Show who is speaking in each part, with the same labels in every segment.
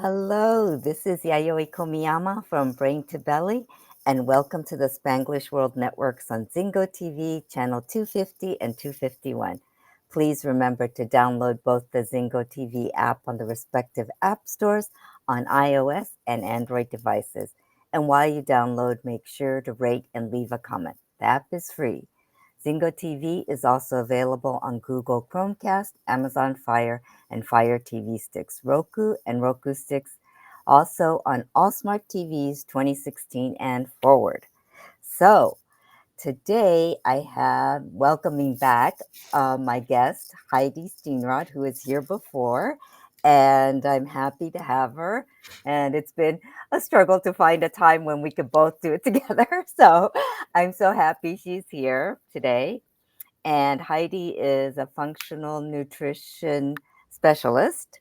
Speaker 1: Hello, this is Yayoi Komiyama from Brain to Belly, and welcome to the Spanglish World Networks on Zingo TV, channel 250 and 251. Please remember to download both the Zingo TV app on the respective app stores on iOS and Android devices. And while you download, make sure to rate and leave a comment. The app is free. Zingo TV is also available on Google Chromecast, Amazon Fire, and Fire TV sticks, Roku and Roku sticks, also on all smart TVs 2016 and forward. So today I have welcoming back my guest, Heidi Steenrod, who was here before, and I'm happy to have her. And it's been a struggle to find a time when we could both do it together. So I'm so happy she's here today. And Heidi is a functional nutrition specialist,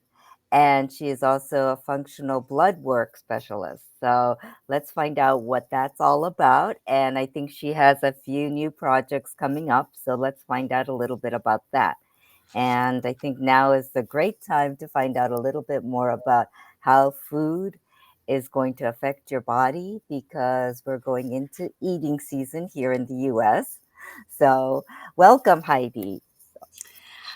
Speaker 1: and she is also a functional blood work specialist. So let's find out what that's all about. And I think she has a few new projects coming up. So let's find out a little bit about that. And I think now is the great time to find out a little bit more about how food is going to affect your body because we're going into eating season here in the US. So, welcome, Heidi.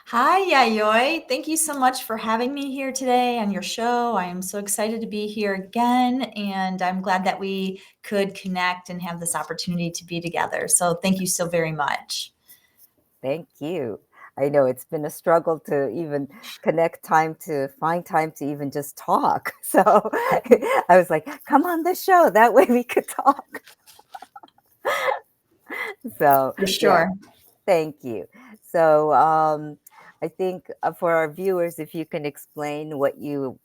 Speaker 2: Hi, Yayoi. Thank you so much for having me here today on your show. I am so excited to be here again, and I'm glad that we could connect and have this opportunity to be together. So, thank you so very much.
Speaker 1: Thank you. I know it's been a struggle to even connect time to find time to even just talk. So I was like, come on the show. That way we could talk. So,
Speaker 2: For
Speaker 1: yeah,
Speaker 2: sure.
Speaker 1: thank you. So, I think for our viewers, if you can explain what you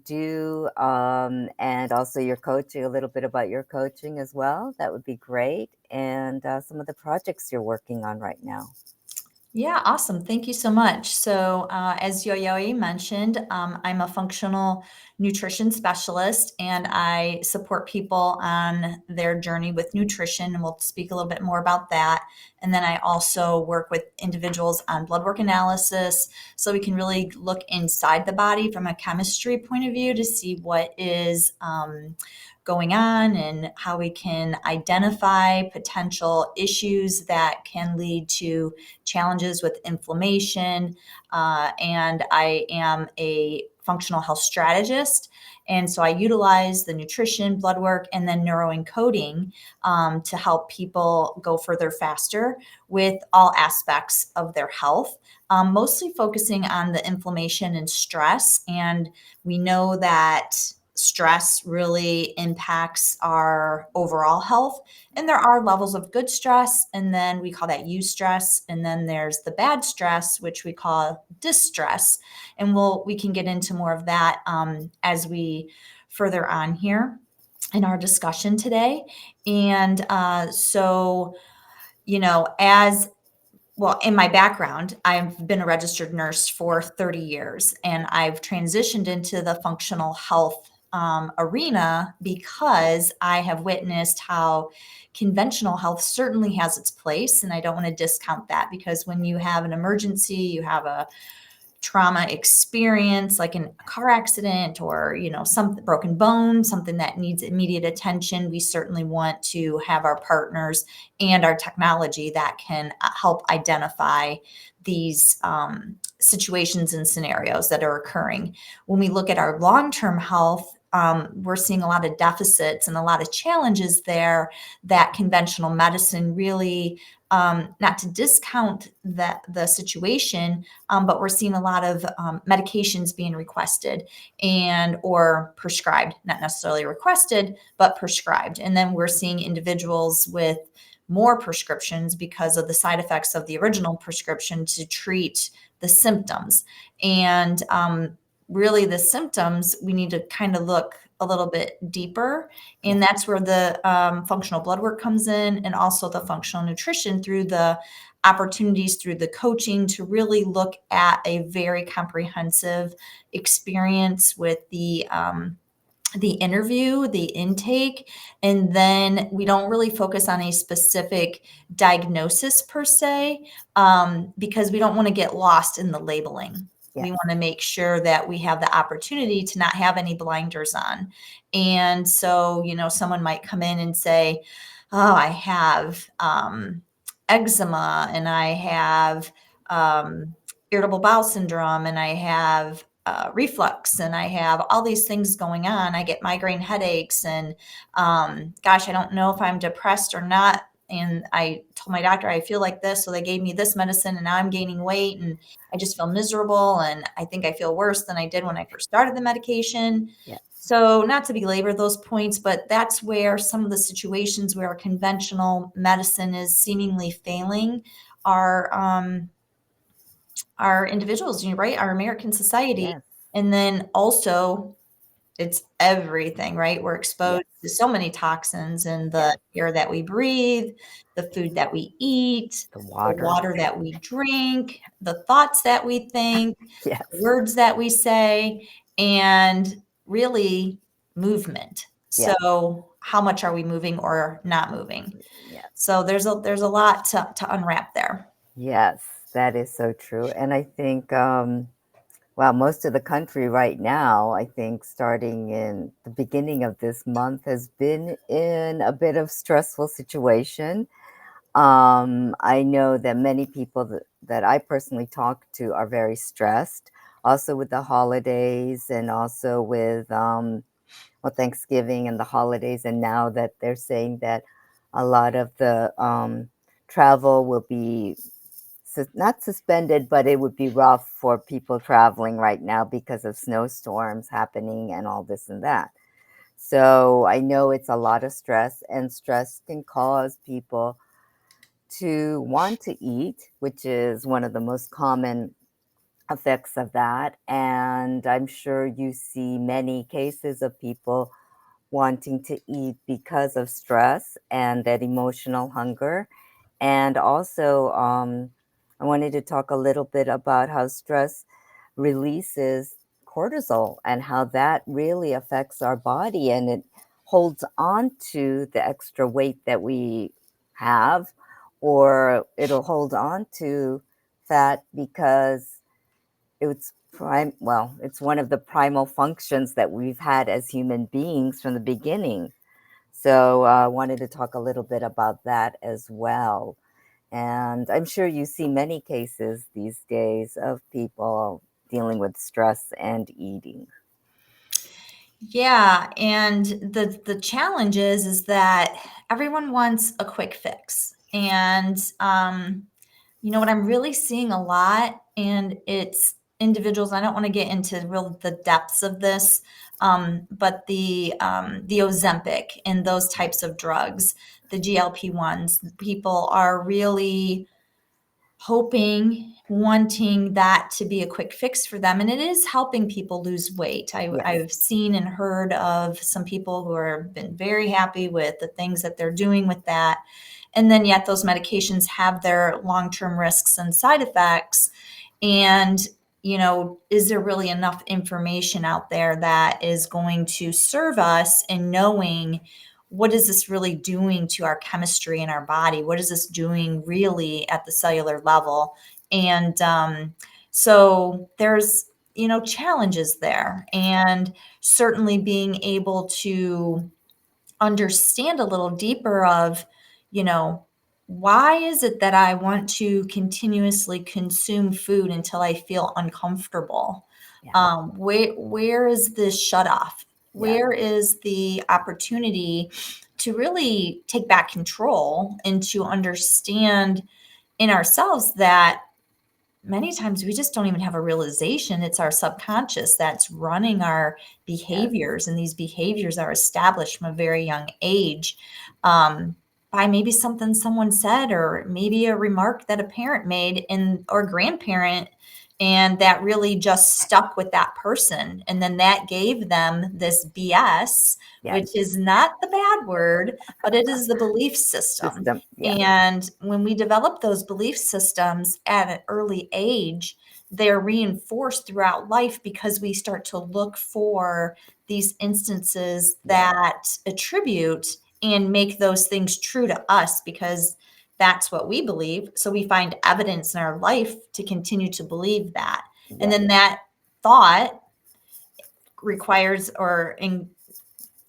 Speaker 1: do, and also your coaching, a little bit about your coaching as well, that would be great. And some of the projects you're working on right now.
Speaker 2: Yeah, awesome. Thank you so much. So, as Yoyoi mentioned, I'm a functional nutrition specialist and I support people on their journey with nutrition. And we'll speak a little bit more about that. And then I also work with individuals on blood work analysis. So we can really look inside the body from a chemistry point of view to see what is going on and how we can identify potential issues that can lead to challenges with inflammation. And I am a functional health strategist. And so I utilize the nutrition, blood work, and then neuroencoding to help people go further faster with all aspects of their health, mostly focusing on the inflammation and stress. And we know that stress really impacts our overall health. And there are levels of good stress, and then we call that eustress. And then there's the bad stress, which we call distress. And we can get into more of that as we further on here in our discussion today. And as well, in my background, I've been a registered nurse for 30 years, and I've transitioned into the functional health arena because I have witnessed how conventional health certainly has its place. And I don't want to discount that, because when you have an emergency, you have a trauma experience like a car accident or some broken bone, something that needs immediate attention, we certainly want to have our partners and our technology that can help identify these situations and scenarios that are occurring. When we look at our long-term health, we're seeing a lot of deficits and a lot of challenges there that conventional medicine really, not to discount the situation, but we're seeing a lot of medications being requested and or prescribed, not necessarily requested, but prescribed. And then we're seeing individuals with more prescriptions because of the side effects of the original prescription to treat the symptoms. And really the symptoms, we need to kind of look a little bit deeper.
Speaker 1: Yeah.
Speaker 2: And that's where the functional blood work comes in, and also the functional nutrition through the opportunities through the coaching to really look at a very comprehensive experience with the interview, the intake, and then we don't really focus on a specific diagnosis per se, because we don't want to get lost in the labeling. We
Speaker 1: Yes.
Speaker 2: want to make sure that we have the opportunity to not have any blinders on. And so, someone might come in and say, oh, I have eczema, and I have irritable bowel syndrome, and I have reflux, and I have all these things going on. I get migraine headaches, and gosh, I don't know if I'm depressed or not. And I told my doctor I feel like this, so they gave me this medicine, and now I'm gaining weight, and I just feel miserable, and I think I feel worse than I did when I first started the medication.
Speaker 1: Yes.
Speaker 2: So, not to belabor those points, but that's where some of the situations where conventional medicine is seemingly failing are our individuals, right? Our American society.
Speaker 1: Yes.
Speaker 2: And then also, it's everything, right? We're exposed
Speaker 1: Yes.
Speaker 2: to so many toxins in the
Speaker 1: Yes.
Speaker 2: air that we breathe, the food that we eat,
Speaker 1: The
Speaker 2: the
Speaker 1: water.
Speaker 2: water that we drink, the thoughts that we think, the
Speaker 1: Yes.
Speaker 2: words that we say, and really movement.
Speaker 1: Yes.
Speaker 2: So, how much are we moving or not moving?
Speaker 1: Yes.
Speaker 2: So there's a lot to unwrap there.
Speaker 1: Yes. That is so true. And I think, well, most of the country right now, I think starting in the beginning of this month, has been in a bit of stressful situation. I know that many people that I personally talk to are very stressed, also with the holidays and also with well, Thanksgiving and the holidays. And now that they're saying that a lot of the travel will be not suspended, but it would be rough for people traveling right now because of snowstorms happening and all this and that. So I know it's a lot of stress, and stress can cause people to want to eat, which is one of the most common effects of that. And I'm sure you see many cases of people wanting to eat because of stress and that emotional hunger. And also, I wanted to talk a little bit about how stress releases cortisol and how that really affects our body, and it holds on to the extra weight that we have, or it'll hold on to fat because it's one of the primal functions that we've had as human beings from the beginning. So I wanted to talk a little bit about that as well. And I'm sure you see many cases these days of people dealing with stress and eating.
Speaker 2: Yeah, and the challenge is that everyone wants a quick fix. And what I'm really seeing a lot, and it's individuals, I don't want to get into real the depths of this, but the Ozempic and those
Speaker 1: Yes,
Speaker 2: types of drugs, the GLP-1s, people are really hoping, wanting that to be a quick fix for them. And it is helping people lose weight.
Speaker 1: yes,
Speaker 2: I've seen and heard of some people who have been very happy with the things that they're doing with that. And then yet those medications have their long-term risks and side effects. And, is there really enough information out there that is going to serve us in knowing what is this really doing to our chemistry in our body? What is this doing really at the cellular level? And so there's, challenges there. And certainly being able to understand a little deeper of, you know, why is it that I want to continuously consume food until I feel uncomfortable?
Speaker 1: yes,
Speaker 2: Where is this shut off?
Speaker 1: yes,
Speaker 2: Where is the opportunity to really take back control and to understand in ourselves that many times we just don't even have a realization it's our subconscious that's running our
Speaker 1: yes,
Speaker 2: behaviors, and these behaviors are established from a very young age, by maybe something someone said, or maybe a remark that a parent made or grandparent, and that really just stuck with that person, and then that gave them this BS,
Speaker 1: yes.
Speaker 2: which is not the bad word, but it is the belief system.
Speaker 1: System, yes,
Speaker 2: And when we develop those belief systems at an early age, they're reinforced throughout life because we start to look for these instances
Speaker 1: yes,
Speaker 2: that attribute and make those things true to us because that's what we believe. So we find evidence in our life to continue to believe that. And
Speaker 1: Yes.
Speaker 2: then that thought requires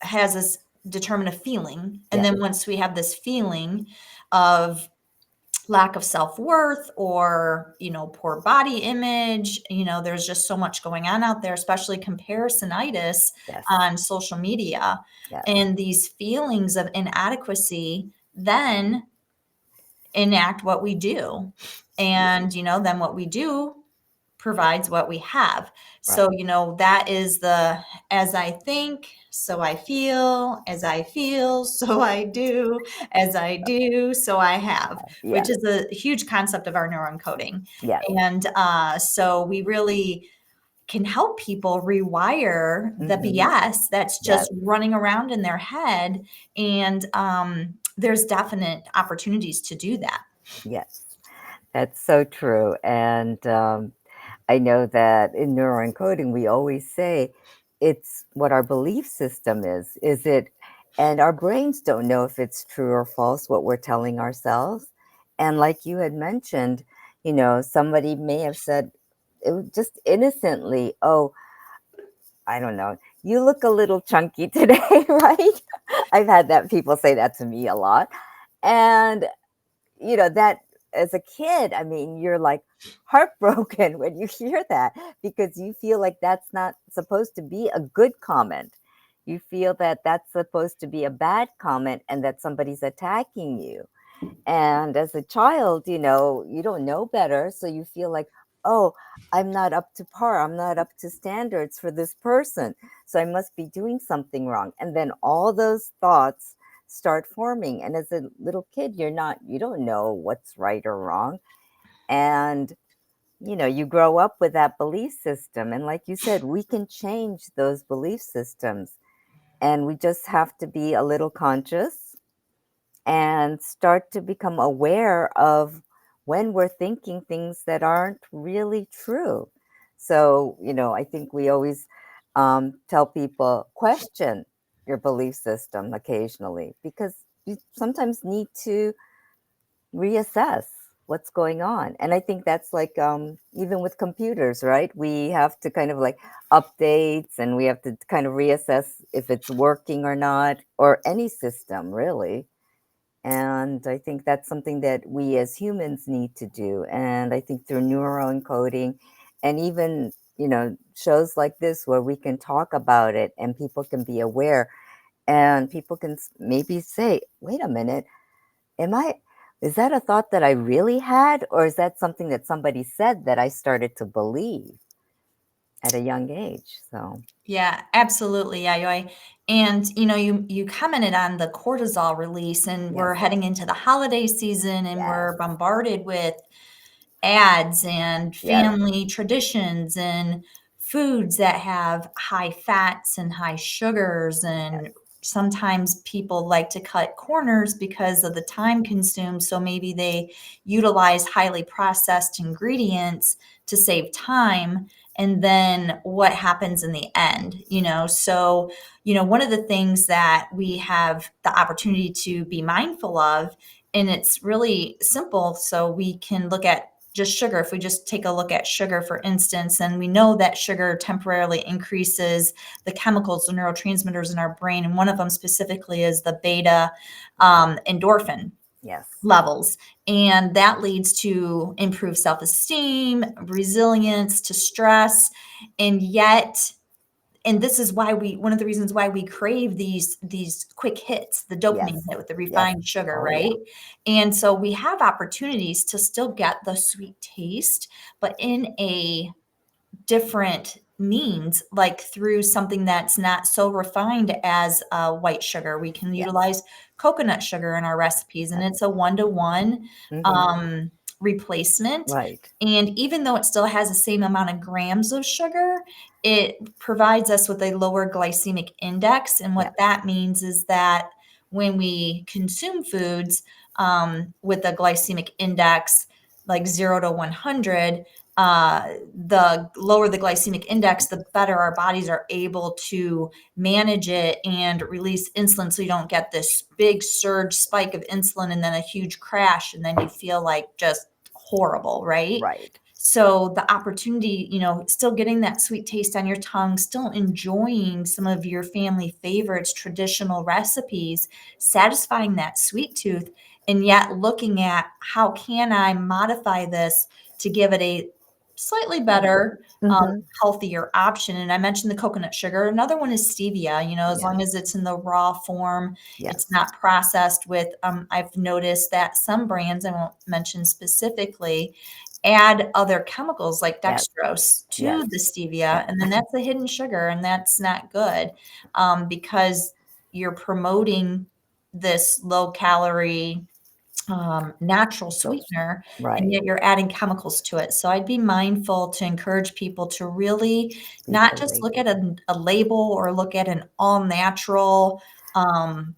Speaker 2: has us determine a feeling. And
Speaker 1: Yes.
Speaker 2: then once we have this feeling of lack of self-worth or, poor body image, there's just so much going on out there, especially comparisonitis
Speaker 1: Yes.
Speaker 2: on social media.
Speaker 1: Yes.
Speaker 2: And these feelings of inadequacy then enact what we do. And, then what we do provides what we have.
Speaker 1: Right.
Speaker 2: So, that is the as I think, so I feel, as I feel, so I do, as I do, so I have, which
Speaker 1: Yes.
Speaker 2: is a huge concept of our neuroencoding.
Speaker 1: Yes.
Speaker 2: And so we really can help people rewire the
Speaker 1: Hmm.
Speaker 2: BS that's
Speaker 1: Yes.
Speaker 2: just running around in their head. And there's definite opportunities to do that.
Speaker 1: Yes. That's so true. And I know that in neuroencoding, we always say it's what our belief system is. Is it, and our brains don't know if it's true or false, what we're telling ourselves. And like you had mentioned, somebody may have said it was just innocently, oh, I don't know, you look a little chunky today, right? I've had that people say that to me a lot. And that as a kid, I mean, you're like heartbroken when you hear that because you feel like that's not supposed to be a good comment. You feel that that's supposed to be a bad comment and that somebody's attacking you. And as a child, you don't know better. So you feel like, oh, I'm not up to par. I'm not up to standards for this person. So I must be doing something wrong. And then all those thoughts start forming. And as a little kid, you don't know what's right or wrong. And, you grow up with that belief system. And like you said, we can change those belief systems. And we just have to be a little conscious and start to become aware of when we're thinking things that aren't really true. So, I think we always tell people question your belief system occasionally because you sometimes need to reassess what's going on. And I think that's like even with computers, right? We have to kind of like updates and we have to kind of reassess if it's working or not, or any system really. And I think that's something that we as humans need to do. And I think through neuroencoding and even, shows like this where we can talk about it and people can be aware and people can maybe say, wait a minute, is that a thought that I really had? Or is that something that somebody said that I started to believe at a young age? So,
Speaker 2: Yeah, absolutely, Yayoi. And you commented on the cortisol release, and we're
Speaker 1: yes,
Speaker 2: heading into the holiday season, and
Speaker 1: yes,
Speaker 2: we're bombarded with ads and
Speaker 1: yes,
Speaker 2: family traditions and foods that have high fats and high sugars. And sometimes people like to cut corners because of the time consumed. So maybe they utilize highly processed ingredients to save time. And then what happens in the end? So, one of the things that we have the opportunity to be mindful of, and it's really simple. So we can look at just sugar. If we just take a look at sugar, for instance, and we know that sugar temporarily increases the chemicals, the neurotransmitters in our brain. And one of them specifically is the beta endorphin
Speaker 1: yes,
Speaker 2: levels. And that leads to improved self-esteem, resilience to stress. And yet, and this is why one of the reasons why we crave these quick hits, the dopamine
Speaker 1: yes,
Speaker 2: hit with the
Speaker 1: yes.
Speaker 2: refined sugar,
Speaker 1: Oh, yeah.
Speaker 2: right? And so we have opportunities to still get the sweet taste, but in a different means, like through something that's not so refined as white sugar. We can
Speaker 1: Yes.
Speaker 2: utilize coconut sugar in our recipes, and
Speaker 1: That's,
Speaker 2: it's a 1-to-1
Speaker 1: mhm,
Speaker 2: replacement.
Speaker 1: right.
Speaker 2: And even though it still has the same amount of grams of sugar, it provides us with a lower glycemic index. And
Speaker 1: Yes,
Speaker 2: what that means is that when we consume foods with a glycemic index like 0 to 100, the lower the glycemic index, the better our bodies are able to manage it and release insulin. So you don't get this big surge spike of insulin and then a huge crash, and then you feel like just horrible, right?
Speaker 1: right.
Speaker 2: So the opportunity, still getting that sweet taste on your tongue, still enjoying some of your family favorites, traditional recipes, satisfying that sweet tooth, and yet looking at how can I modify this to give it a slightly better,
Speaker 1: Mm-hmm.
Speaker 2: healthier option. And I mentioned the coconut sugar. Another one is stevia. As
Speaker 1: Yes.
Speaker 2: long as it's in the raw form, it's
Speaker 1: Yes.
Speaker 2: not processed with, I've noticed that some brands, I won't mention specifically, add other chemicals like
Speaker 1: Yes.
Speaker 2: dextrose to
Speaker 1: Yes.
Speaker 2: the stevia,
Speaker 1: Yes.
Speaker 2: and then that's a hidden sugar, and that's not good, because you're promoting this low calorie, natural
Speaker 1: So,
Speaker 2: sweetener, and
Speaker 1: right.
Speaker 2: yet you're adding chemicals to it. So I'd be mindful to encourage people to really
Speaker 1: Read
Speaker 2: not
Speaker 1: the
Speaker 2: just look at
Speaker 1: label.
Speaker 2: a label or look at an all natural, um,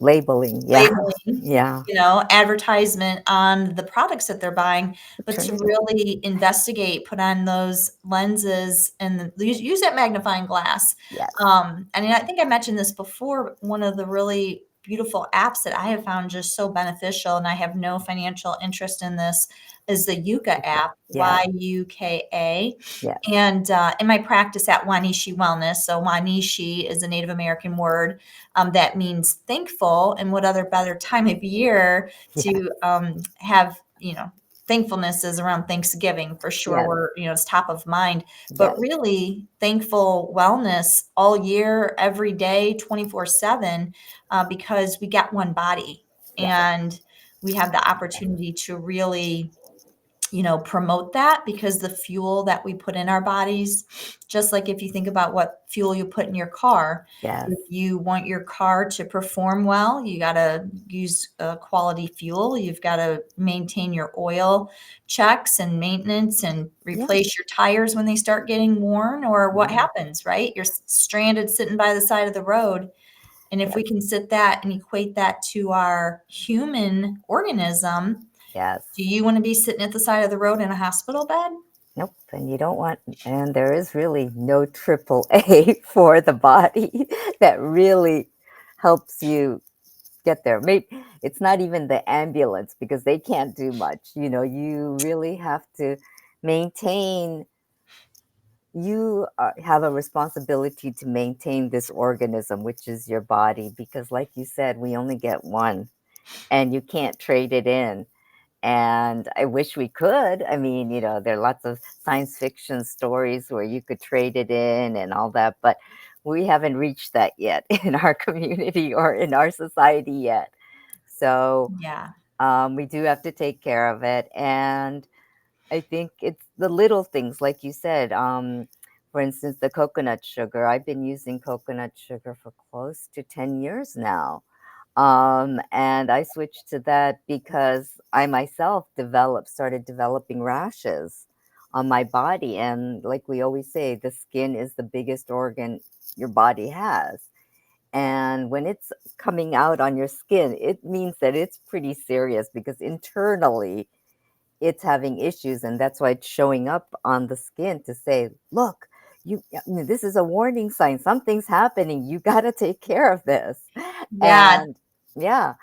Speaker 1: Labeling. Yeah.
Speaker 2: labeling,
Speaker 1: Yeah.
Speaker 2: advertisement on the products that they're buying, but
Speaker 1: Turn
Speaker 2: to
Speaker 1: it on.
Speaker 2: really investigate, put on those lenses and use that magnifying glass.
Speaker 1: Yes.
Speaker 2: And I think I mentioned this before, one of the really beautiful apps that I have found just so beneficial, and I have no financial interest in this, is the Yuka
Speaker 1: Okay.
Speaker 2: app,
Speaker 1: Yes.
Speaker 2: Yuka.
Speaker 1: Yes.
Speaker 2: And in my practice at Wanishi Wellness, so Wanishi is a Native American word, that means thankful. And what other better time of year
Speaker 1: Yes.
Speaker 2: to have, thankfulness is around Thanksgiving for sure.
Speaker 1: Yes.
Speaker 2: It's top of mind, but
Speaker 1: Yes.
Speaker 2: really thankful wellness all year, every day, 24/7, because we got one body
Speaker 1: Yes.
Speaker 2: and we have the opportunity to really, promote that, because the fuel that we put in our bodies, just like if you think about what fuel you put in your car,
Speaker 1: Yes.
Speaker 2: if you want your car to perform well, you got to use quality fuel. You've got to maintain your oil checks and maintenance and
Speaker 1: Yes.
Speaker 2: replace your tires when they start getting worn, or what
Speaker 1: Yes.
Speaker 2: happens, right? You're stranded sitting by the side of the road. And if we can sit that and equate that to our human organism,
Speaker 1: Yes.
Speaker 2: do you want to be sitting at the side of the road in a hospital bed?
Speaker 1: Nope. And you don't want, and there is really no triple A for the body that really helps you get there. Maybe it's not even the ambulance because they can't do much. You really have to maintain, you have a responsibility to maintain this organism, which is your body, because, like you said, we only get one and you can't trade it in. And I wish we could. I mean, there are lots of science fiction stories where you could trade it in and all that, but we haven't reached that yet in our community or in our society yet. So
Speaker 2: Yeah.
Speaker 1: we do have to take care of it. And I think it's the little things, like you said. For instance, the coconut sugar. I've been using coconut sugar for close to 10 years now. And I switched to that because I myself started developing rashes on my body. And like we always say, the skin is the biggest organ your body has. And when it's coming out on your skin, it means that it's pretty serious because internally it's having issues. And that's why it's showing up on the skin to say, look, this is a warning sign. Something's happening. You got to take care of this.
Speaker 2: Yeah,
Speaker 1: And yeah.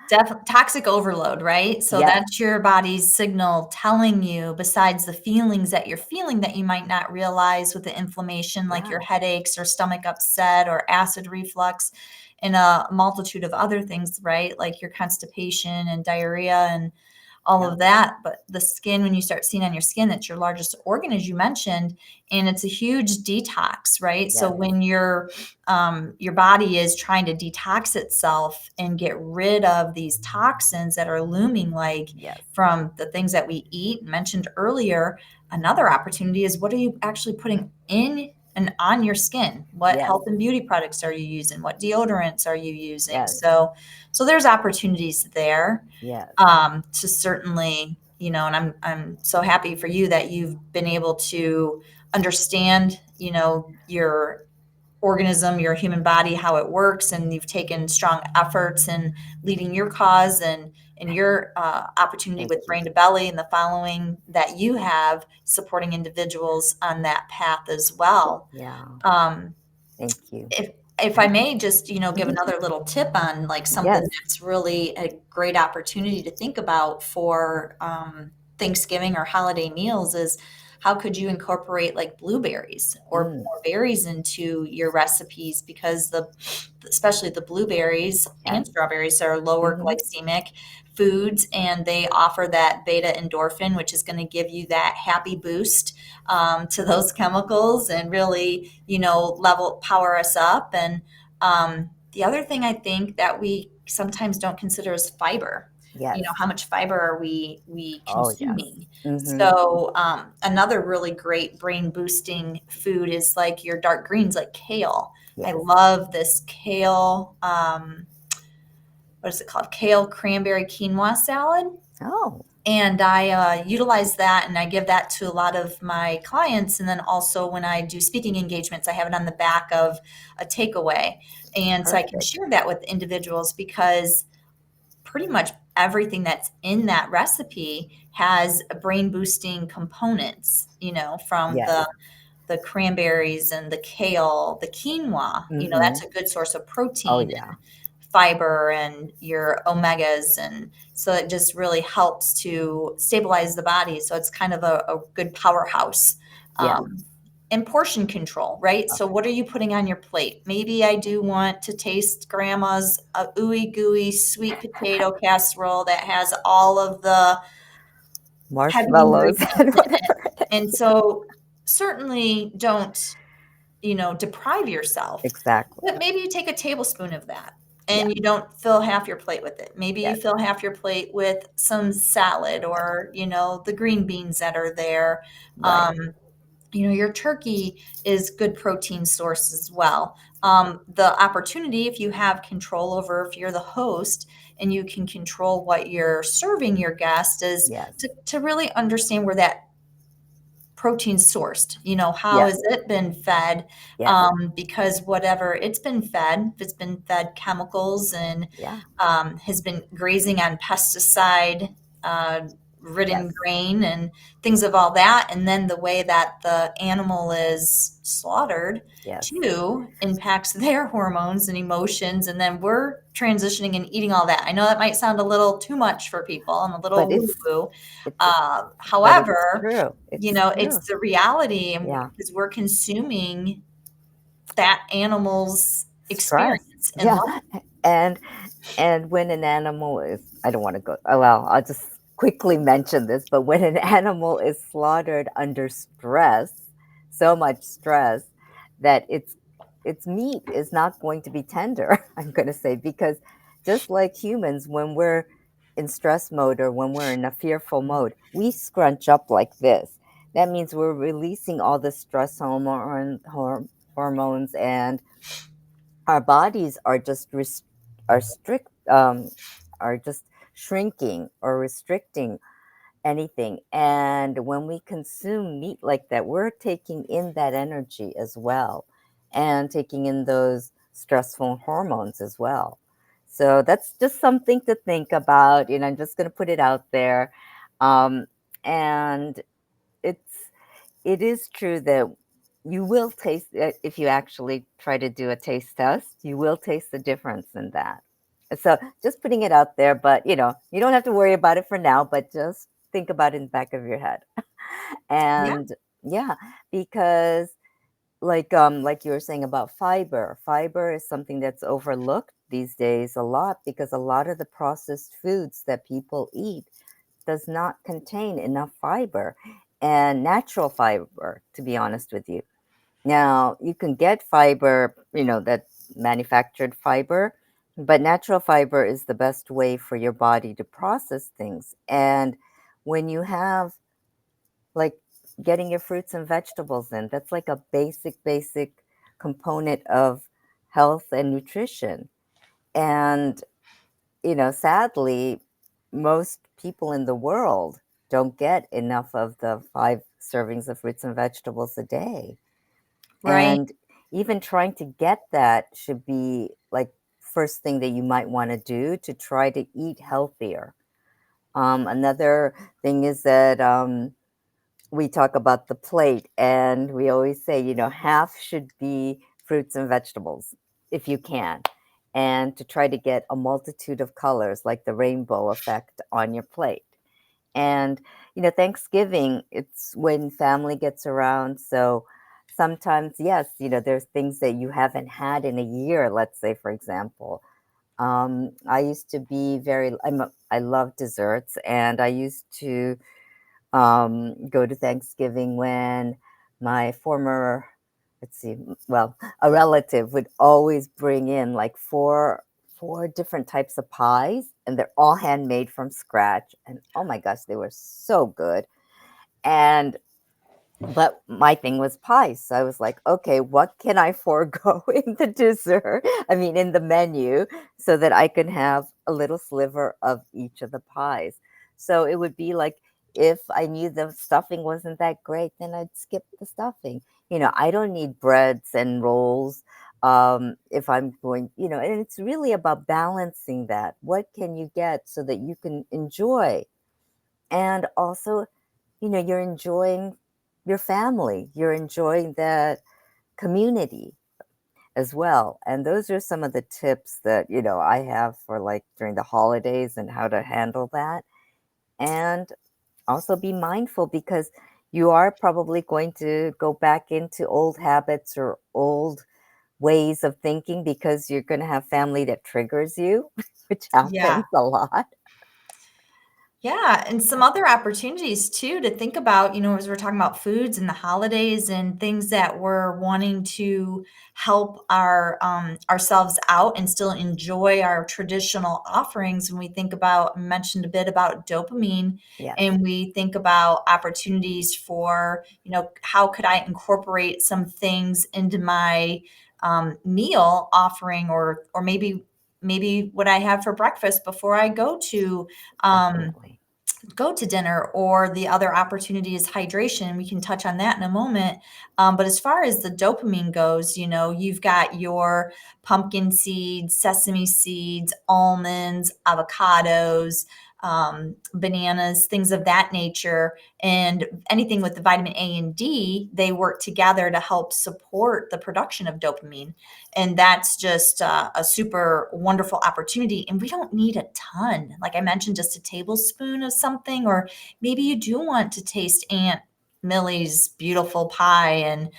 Speaker 2: toxic overload, right? So
Speaker 1: Yes.
Speaker 2: that's your body's signal telling you, besides the feelings that you're feeling that you might not realize with the inflammation, like your
Speaker 1: Yeah.
Speaker 2: headaches or stomach upset or acid reflux, and a multitude of other things, right? Like your constipation and diarrhea and all
Speaker 1: Yeah.
Speaker 2: of that. But the skin, when you start seeing on your skin, that's your largest organ, as you mentioned, and it's a huge detox, right? So
Speaker 1: Yes.
Speaker 2: when your body is trying to detox itself and get rid of these toxins that are looming, like
Speaker 1: Yes.
Speaker 2: from the things that we eat, mentioned earlier, another opportunity is, what are you actually putting in and on your skin? What
Speaker 1: Yes.
Speaker 2: health and beauty products are you using? What deodorants are you using?
Speaker 1: Yes.
Speaker 2: So there's opportunities there,
Speaker 1: Yes.
Speaker 2: to certainly, and I'm so happy for you that you've been able to understand, your organism, your human body, how it works, and you've taken strong efforts in leading your cause and your opportunity
Speaker 1: Thank
Speaker 2: with
Speaker 1: you.
Speaker 2: Brain to Belly and the following that you have, supporting individuals on that path as well.
Speaker 1: Yeah.
Speaker 2: Um,
Speaker 1: Thank you.
Speaker 2: if I may just, give
Speaker 1: Mhm.
Speaker 2: another little tip on like something
Speaker 1: Yes.
Speaker 2: that's really a great opportunity to think about for Thanksgiving or holiday meals is, how could you incorporate like blueberries or
Speaker 1: Mm,
Speaker 2: more berries into your recipes? Because especially the blueberries
Speaker 1: yes.
Speaker 2: and strawberries are lower
Speaker 1: Mm-hmm.
Speaker 2: glycemic foods, and they offer that beta endorphin, which is going to give you that happy boost to those chemicals and really, level power us up. And the other thing I think that we sometimes don't consider is fiber.
Speaker 1: Yes.
Speaker 2: How much fiber are we
Speaker 1: Oh, yes.
Speaker 2: consuming?
Speaker 1: Mm-hmm.
Speaker 2: So another really great brain boosting food is like your dark greens, like kale. I
Speaker 1: Yes.
Speaker 2: love this kale. What is it called? Kale cranberry quinoa salad.
Speaker 1: Oh,
Speaker 2: And I utilize that, and I give that to a lot of my clients. And then also when I do speaking engagements, I have it on the back of a takeaway. And so I can
Speaker 1: perfect.
Speaker 2: share that with individuals, because pretty much everything that's in that recipe has brain boosting components, from
Speaker 1: Yes.
Speaker 2: the cranberries and the kale, the quinoa,
Speaker 1: Mm-hmm.
Speaker 2: that's a good source of
Speaker 1: Oh,
Speaker 2: protein
Speaker 1: yeah.
Speaker 2: and fiber and your omegas. And so it just really helps to stabilize the body. So it's kind of a good powerhouse.
Speaker 1: Yes.
Speaker 2: And portion control, right? So what are you putting on your plate? Maybe I do want to taste grandma's ooey gooey sweet potato casserole that has all of the heavy
Speaker 1: Marshmallows
Speaker 2: ingredients
Speaker 1: and
Speaker 2: in it.
Speaker 1: whatever.
Speaker 2: And so certainly don't, deprive yourself,
Speaker 1: Exactly.
Speaker 2: but maybe you take a tablespoon of that
Speaker 1: Yeah.
Speaker 2: and you don't fill half your plate with it. Maybe you
Speaker 1: Yes.
Speaker 2: fill half your plate with some salad, or, the green beans that are there.
Speaker 1: Right.
Speaker 2: Um, your turkey is good protein source as well. The opportunity, if you have control over, if you're the host and you can control what you're serving your guest, is
Speaker 1: Yes.
Speaker 2: to really understand where that protein sourced. How
Speaker 1: Yes.
Speaker 2: has it been fed?
Speaker 1: Yes.
Speaker 2: Because whatever it's been fed, if it's been fed chemicals and
Speaker 1: Yeah.
Speaker 2: has been grazing on pesticide uh, ridden
Speaker 1: Yes.
Speaker 2: grain and things of all that, and then the way that the animal is slaughtered
Speaker 1: Yes.
Speaker 2: too impacts their hormones and emotions, and then we're transitioning and eating all that. I know that might sound a little too much for people and a
Speaker 1: But
Speaker 2: little woo woo.
Speaker 1: it's but it's
Speaker 2: However,
Speaker 1: true. It's true.
Speaker 2: it's the reality, and
Speaker 1: Yeah.
Speaker 2: because we're consuming that animal's
Speaker 1: Stress.
Speaker 2: experience and
Speaker 1: Yeah.
Speaker 2: life.
Speaker 1: And and when an animal is, I don't want to go, oh, well, I'll just quickly mention this, but when an animal is slaughtered under stress, so much stress that its meat is not going to be tender, I'm going to say, because just like humans, when we're in stress mode or when we're in a fearful mode, we scrunch up like this. That means we're releasing all the stress hormones, and our bodies are just are strict are just shrinking or restricting anything. And when we consume meat like that, we're taking in that energy as well, and taking in those stressful hormones as well. So that's just something to think about. I'm just going to put it out there. Um, and it is true that you will taste it if you actually try to do a taste test. You will taste the difference in that. So just putting it out there, but you don't have to worry about it for now, but just think about it in the back of your head.
Speaker 2: Yeah,
Speaker 1: And yeah, because like you were saying about fiber, fiber is something that's overlooked these days a lot, because a lot of the processed foods that people eat does not contain enough fiber and natural fiber, to be honest with you. Now, you can get fiber, that manufactured fiber, but natural fiber is the best way for your body to process things. And when you have, like, getting your fruits and vegetables in, that's like a basic component of health and nutrition. And sadly, most people in the world don't get enough of the 5 servings of fruits and vegetables a day.
Speaker 2: right.
Speaker 1: And even trying to get that should be like first thing that you might want to do to try to eat healthier. Another thing is that we talk about the plate, and we always say, half should be fruits and vegetables if you can, and to try to get a multitude of colors like the rainbow effect on your plate. And Thanksgiving, it's when family gets around. So sometimes, yes, there's things that you haven't had in a year, let's say, for example. I used to be I love desserts, and I used to go to Thanksgiving when my former, let's see, well, a relative would always bring in like four different types of pies, and they're all handmade from scratch. And oh my gosh, they were so good. And but my thing was pies. So I was like, okay, what can I forego in the dessert? I mean, in the menu, so that I can have a little sliver of each of the pies. So it would be like, if I knew the stuffing wasn't that great, then I'd skip the stuffing. I don't need breads and rolls if I'm going, and it's really about balancing that. What can you get so that you can enjoy? And also, you're enjoying your family, you're enjoying that community as well. And those are some of the tips that, I have for like during the holidays and how to handle that. And also be mindful, because you are probably going to go back into old habits or old ways of thinking, because you're going to have family that triggers you, which
Speaker 2: Yeah.
Speaker 1: happens a lot.
Speaker 2: Yeah, and some other opportunities too to think about, as we're talking about foods and the holidays and things that we're wanting to help ourselves out and still enjoy our traditional offerings. When we think about, I mentioned a bit about dopamine,
Speaker 1: Yes,
Speaker 2: and we think about opportunities for, how could I incorporate some things into my meal offering, or maybe what I have for breakfast before I um,
Speaker 1: definitely.
Speaker 2: go to dinner, or the other opportunity is hydration. We can touch on that in a moment. But as far as the dopamine goes, you've got your pumpkin seeds, sesame seeds, almonds, avocados, bananas, things of that nature. And anything with the vitamin A and D, they work together to help support the production of dopamine. And that's just a super wonderful opportunity. And we don't need a ton. Like I mentioned, just a tablespoon of something, or maybe you do want to taste Aunt Millie's beautiful pie, and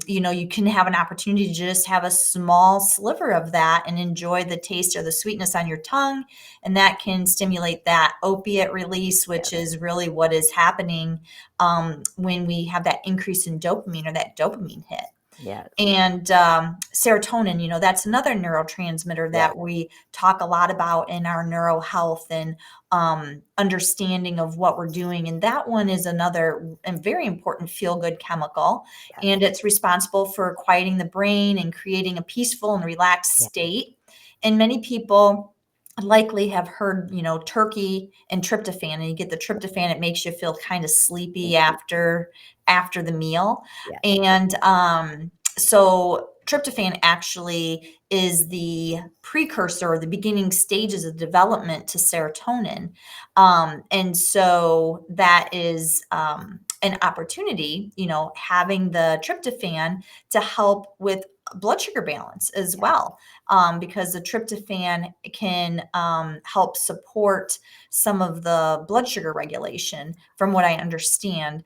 Speaker 2: you can have an opportunity to just have a small sliver of that and enjoy the taste or the sweetness on your tongue, and that can stimulate that opiate release, which
Speaker 1: Yes,
Speaker 2: is really what is happening when we have that increase in dopamine, or that dopamine hit.
Speaker 1: yes,
Speaker 2: And serotonin, that's another neurotransmitter
Speaker 1: yes,
Speaker 2: that we talk a lot about in our neuro health and understanding of what we're doing. And that one is another and very important feel good chemical.
Speaker 1: yes,
Speaker 2: And it's responsible for quieting the brain and creating a peaceful and relaxed
Speaker 1: yes.
Speaker 2: state. And many people likely have heard, turkey and tryptophan, and you get the tryptophan, it makes you feel kind of sleepy
Speaker 1: Sleepy.
Speaker 2: after the meal.
Speaker 1: Yes,
Speaker 2: And so tryptophan actually is the precursor, or the beginning stages of development to serotonin. And so that is an opportunity, having the tryptophan to help with blood sugar balance as
Speaker 1: yes,
Speaker 2: well, because the tryptophan can help support some of the blood sugar regulation, from what I understand.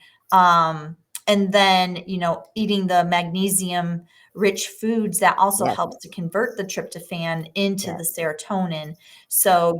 Speaker 2: And then, eating the magnesium rich foods, that also
Speaker 1: yes,
Speaker 2: helps to convert the tryptophan into the
Speaker 1: yes,
Speaker 2: serotonin. So,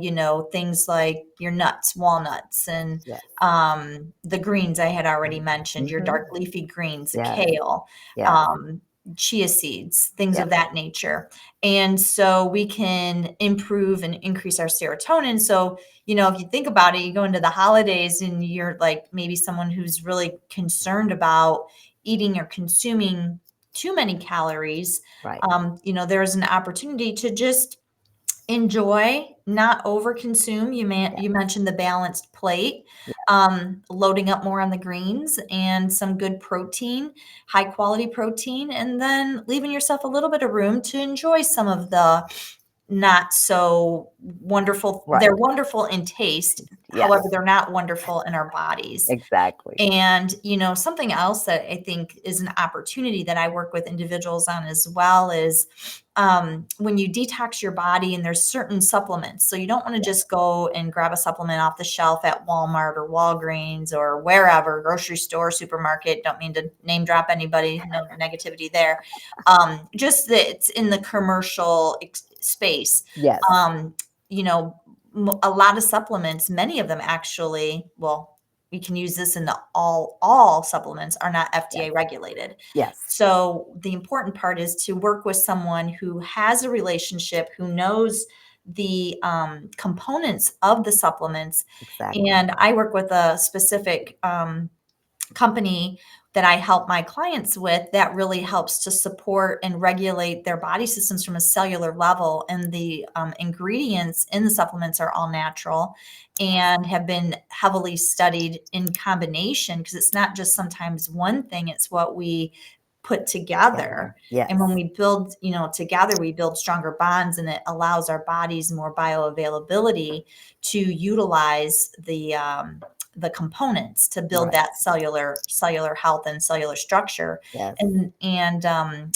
Speaker 2: things like your nuts, walnuts, and
Speaker 1: yes.
Speaker 2: the greens I had already mentioned, your
Speaker 1: Mm-hmm.
Speaker 2: dark leafy greens, the
Speaker 1: Yes,
Speaker 2: kale,
Speaker 1: yes,
Speaker 2: um, chia seeds, things
Speaker 1: yes,
Speaker 2: of that nature. And so we can improve and increase our serotonin. So, if you think about it, you go into the holidays and you're like maybe someone who's really concerned about eating or consuming too many calories.
Speaker 1: right.
Speaker 2: There's an opportunity to just enjoy, not overconsume.
Speaker 1: Yes,
Speaker 2: You mentioned the balanced plate,
Speaker 1: yes,
Speaker 2: loading up more on the greens and some good protein, high quality protein, and then leaving yourself a little bit of room to enjoy some of the not so wonderful.
Speaker 1: Right.
Speaker 2: They're wonderful in taste,
Speaker 1: Yes,
Speaker 2: however, they're not wonderful in our bodies.
Speaker 1: exactly.
Speaker 2: And, something else that I think is an opportunity that I work with individuals on as well is when you detox your body, and there's certain supplements. So you don't want to
Speaker 1: Yes,
Speaker 2: just go and grab a supplement off the shelf at Walmart or Walgreens or wherever, grocery store, supermarket. Don't mean to name drop anybody, no negativity there. Just that it's in the commercial space.
Speaker 1: yes,
Speaker 2: Um, you know, a lot of supplements, many of them actually, well, we can use this in the all supplements are not
Speaker 1: yes,
Speaker 2: FDA regulated.
Speaker 1: yes,
Speaker 2: So the important part is to work with someone who has a relationship, who knows the components of the supplements.
Speaker 1: exactly.
Speaker 2: And I work with a specific company that I help my clients with that really helps to support and regulate their body systems from a cellular level. And the ingredients in the supplements are all natural
Speaker 1: Yes,
Speaker 2: and have been heavily studied in combination, because it's not just sometimes one thing, it's what we put together.
Speaker 1: together.
Speaker 2: And when
Speaker 1: Yes,
Speaker 2: we build, together, we build stronger bonds, and it allows our bodies more bioavailability to utilize the components to build
Speaker 1: right.
Speaker 2: that cellular health and cellular structure.
Speaker 1: Yes,
Speaker 2: And